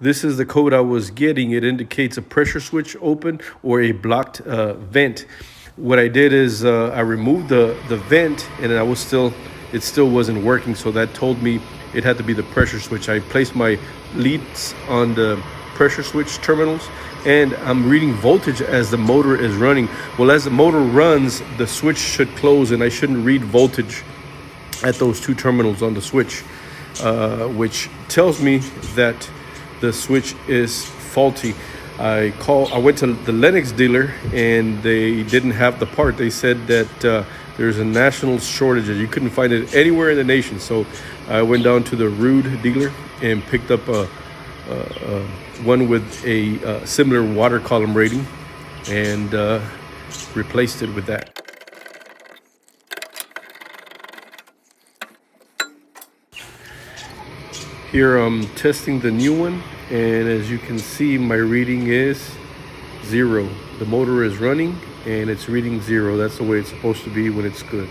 This is the code I was getting. It indicates a pressure switch open or a blocked vent. What I did is I removed the vent, and it still wasn't working. So that told me it had to be the pressure switch. I placed my leads on the pressure switch terminals, and I'm reading voltage as the motor is running. Well, as the motor runs, the switch should close, and I shouldn't read voltage at those two terminals on the switch, which tells me that the switch is faulty. I went to the Lennox dealer, and they didn't have the part. They said that there's a national shortage. You couldn't find it anywhere in the nation. So I went down to the Rude dealer and picked up one with a similar water column rating, and replaced it with that. Here I'm testing the new one, and as you can see, my reading is 0. The motor is running and it's reading 0. That's the way it's supposed to be when it's good.